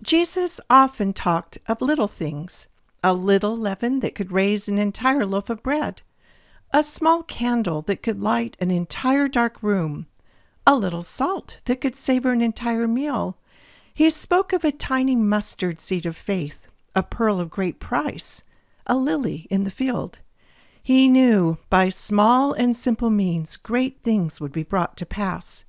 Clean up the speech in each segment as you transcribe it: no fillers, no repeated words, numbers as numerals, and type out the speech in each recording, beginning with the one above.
Jesus often talked of little things, a little leaven that could raise an entire loaf of bread, a small candle that could light an entire dark room, a little salt that could savor an entire meal. He spoke of a tiny mustard seed of faith, a pearl of great price, a lily in the field. He knew by small and simple means great things would be brought to pass.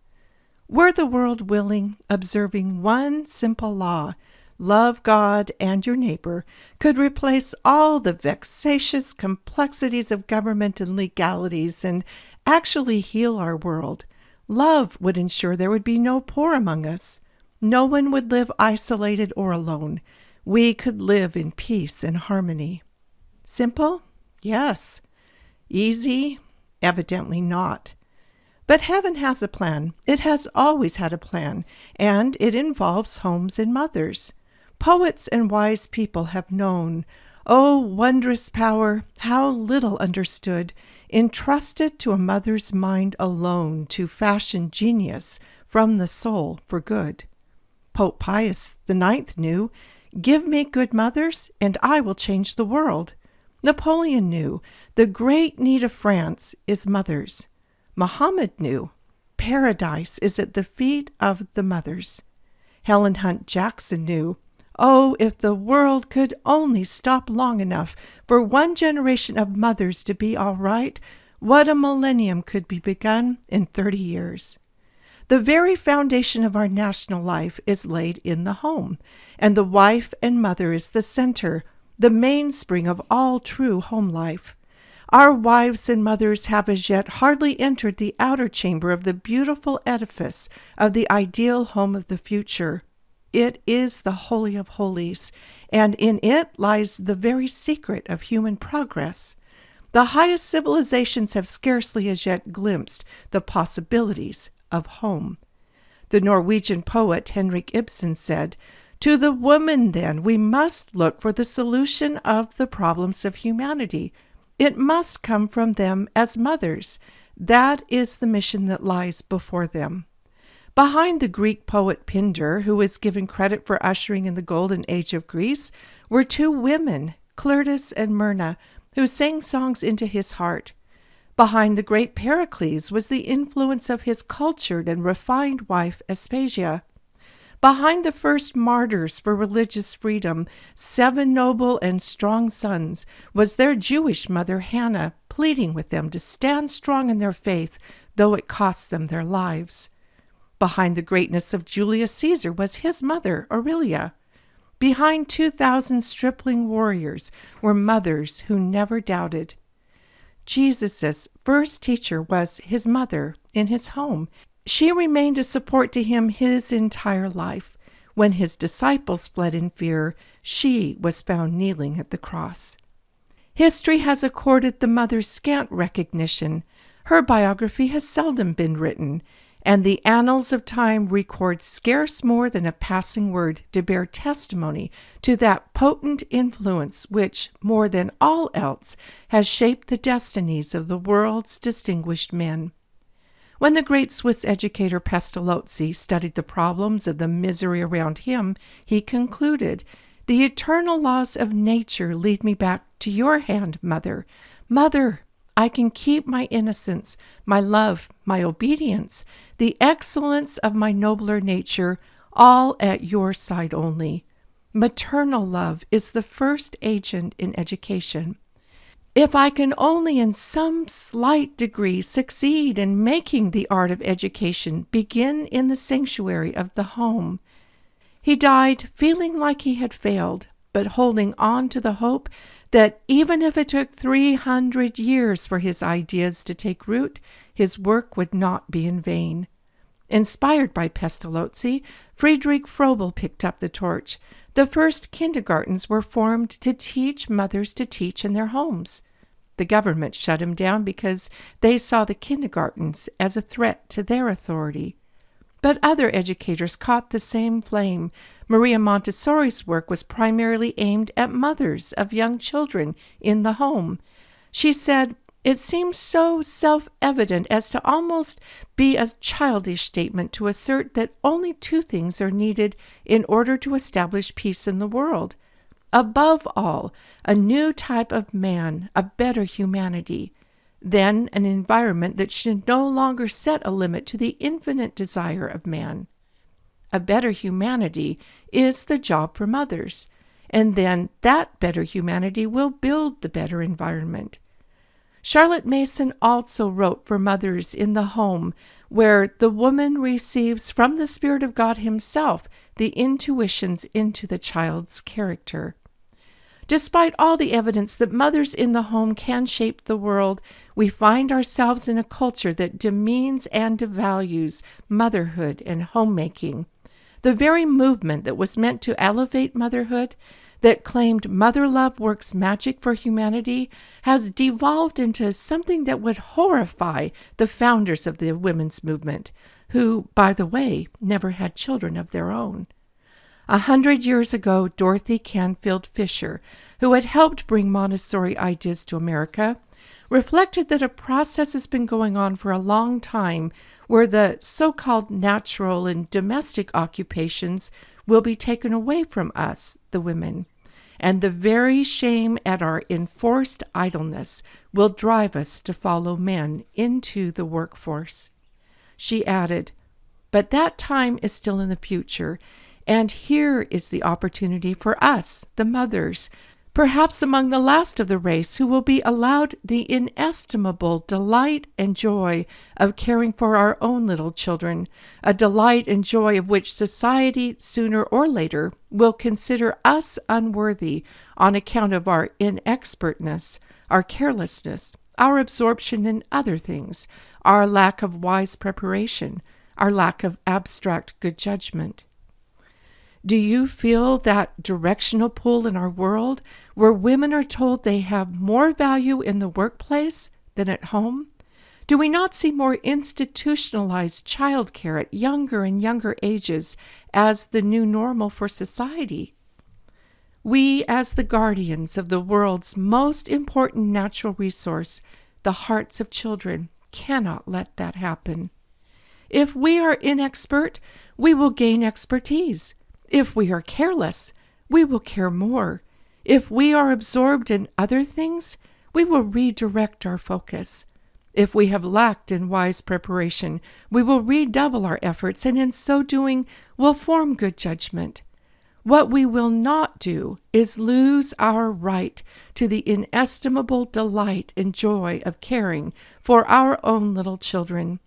Were the world willing, observing one simple law, love God and your neighbor, could replace all the vexatious complexities of government and legalities and actually heal our world. Love would ensure there would be no poor among us. No one would live isolated or alone. We could live in peace and harmony. Simple? Yes. Easy? Evidently not. But heaven has a plan. It has always had a plan, and it involves homes and mothers. Poets and wise people have known, oh, wondrous power, how little understood, entrusted to a mother's mind alone to fashion genius from the soul for good. Pope Pius IX knew, give me good mothers, and I will change the world. Napoleon knew, the great need of France is mothers. Muhammad knew, paradise is at the feet of the mothers. Helen Hunt Jackson knew, oh, if the world could only stop long enough for one generation of mothers to be all right, what a millennium could be begun in 30 years. The very foundation of our national life is laid in the home, and the wife and mother is the center, the mainspring of all true home life. Our wives and mothers have as yet hardly entered the outer chamber of the beautiful edifice of the ideal home of the future. It is the Holy of Holies, and in it lies the very secret of human progress. The highest civilizations have scarcely as yet glimpsed the possibilities of home. The Norwegian poet Henrik Ibsen said, to the woman, then, we must look for the solution of the problems of humanity. It must come from them as mothers. That is the mission that lies before them. Behind the Greek poet Pindar, who is given credit for ushering in the golden age of Greece, were two women, Clertis and Myrna, who sang songs into his heart. Behind the great Pericles was the influence of his cultured and refined wife Aspasia. Behind the first martyrs for religious freedom, 7 noble and strong sons, was their Jewish mother Hannah, pleading with them to stand strong in their faith, though it cost them their lives. Behind the greatness of Julius Caesar was his mother, Aurelia. Behind 2,000 stripling warriors were mothers who never doubted. Jesus' first teacher was his mother in his home. She remained a support to him his entire life. When his disciples fled in fear, she was found kneeling at the cross. History has accorded the mother's scant recognition. Her biography has seldom been written, and the annals of time record scarce more than a passing word to bear testimony to that potent influence which, more than all else, has shaped the destinies of the world's distinguished men. When the great Swiss educator Pestalozzi studied the problems of the misery around him, he concluded, the eternal laws of nature lead me back to your hand, mother. Mother, I can keep my innocence, my love, my obedience, the excellence of my nobler nature, all at your side only. Maternal love is the first agent in education. If I can only in some slight degree succeed in making the art of education begin in the sanctuary of the home. He died feeling like he had failed, but holding on to the hope that even if it took 300 years for his ideas to take root, his work would not be in vain. Inspired by Pestalozzi, Friedrich Froebel picked up the torch. The first kindergartens were formed to teach mothers to teach in their homes. The government shut him down because they saw the kindergartens as a threat to their authority. But other educators caught the same flame. Maria Montessori's work was primarily aimed at mothers of young children in the home. She said, It seems so self-evident as to almost be a childish statement to assert that only two things are needed in order to establish peace in the world. Above all, a new type of man, a better humanity. Then an environment that should no longer set a limit to the infinite desire of man. A better humanity is the job for mothers, and then that better humanity will build the better environment. Charlotte Mason also wrote for mothers in the home, where the woman receives from the Spirit of God Himself the intuitions into the child's character. Despite all the evidence that mothers in the home can shape the world, we find ourselves in a culture that demeans and devalues motherhood and homemaking. The very movement that was meant to elevate motherhood, that claimed mother love works magic for humanity, has devolved into something that would horrify the founders of the women's movement, who, by the way, never had children of their own. 100 years ago, Dorothy Canfield Fisher, who had helped bring Montessori ideas to America, reflected that a process has been going on for a long time where the so-called natural and domestic occupations will be taken away from us, the women, and the very shame at our enforced idleness will drive us to follow men into the workforce. She added, "But that time is still in the future, and here is the opportunity for us, the mothers, perhaps among the last of the race who will be allowed the inestimable delight and joy of caring for our own little children, a delight and joy of which society, sooner or later, will consider us unworthy on account of our inexpertness, our carelessness, our absorption in other things, our lack of wise preparation, our lack of abstract good judgment." Do you feel that directional pull in our world where women are told they have more value in the workplace than at home? Do we not see more institutionalized childcare at younger and younger ages as the new normal for society? We, as the guardians of the world's most important natural resource, the hearts of children, cannot let that happen. If we are inexpert, we will gain expertise. If we are careless, we will care more. If we are absorbed in other things, we will redirect our focus. If we have lacked in wise preparation, we will redouble our efforts, and in so doing, will form good judgment. What we will not do is lose our right to the inestimable delight and joy of caring for our own little children.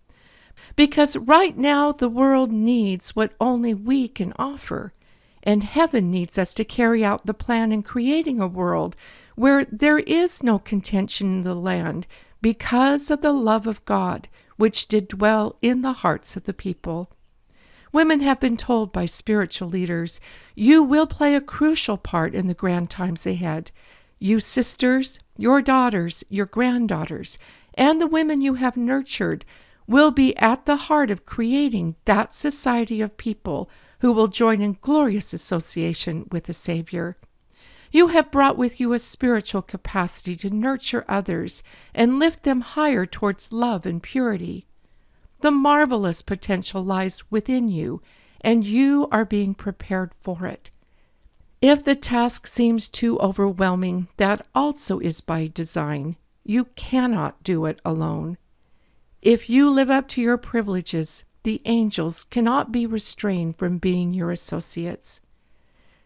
Because right now the world needs what only we can offer, and heaven needs us to carry out the plan in creating a world where there is no contention in the land because of the love of God, which did dwell in the hearts of the people. Women have been told by spiritual leaders, "You will play a crucial part in the grand times ahead. You sisters, your daughters, your granddaughters, and the women you have nurtured will be at the heart of creating that society of people who will join in glorious association with the Savior. You have brought with you a spiritual capacity to nurture others and lift them higher towards love and purity. The marvelous potential lies within you, and you are being prepared for it. If the task seems too overwhelming, that also is by design. You cannot do it alone. If you live up to your privileges, the angels cannot be restrained from being your associates.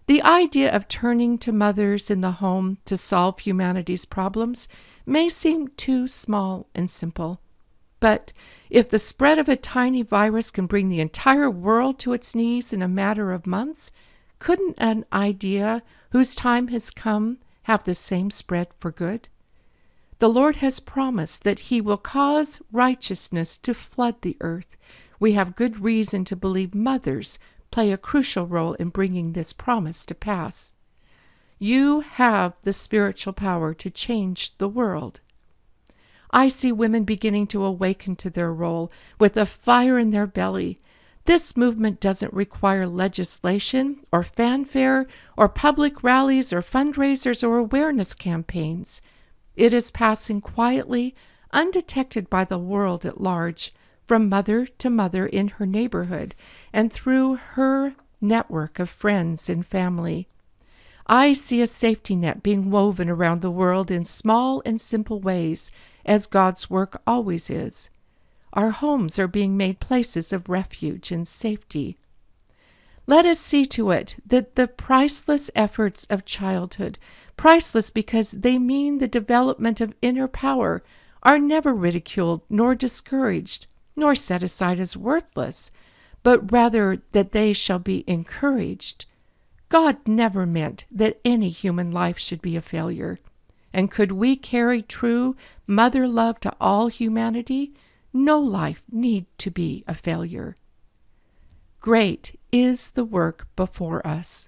The idea of turning to mothers in the home to solve humanity's problems may seem too small and simple. But if the spread of a tiny virus can bring the entire world to its knees in a matter of months, couldn't an idea whose time has come have the same spread for good? The Lord has promised that He will cause righteousness to flood the earth. We have good reason to believe mothers play a crucial role in bringing this promise to pass. You have the spiritual power to change the world. I see women beginning to awaken to their role with a fire in their belly. This movement doesn't require legislation or fanfare or public rallies or fundraisers or awareness campaigns. It is passing quietly, undetected by the world at large, from mother to mother in her neighborhood and through her network of friends and family. I see a safety net being woven around the world in small and simple ways, as God's work always is. Our homes are being made places of refuge and safety. Let us see to it that the priceless efforts of childhood, priceless because they mean the development of inner power, are never ridiculed nor discouraged, nor set aside as worthless, but rather that they shall be encouraged. God never meant that any human life should be a failure, and could we carry true mother love to all humanity, no life need to be a failure. Great is the work before us.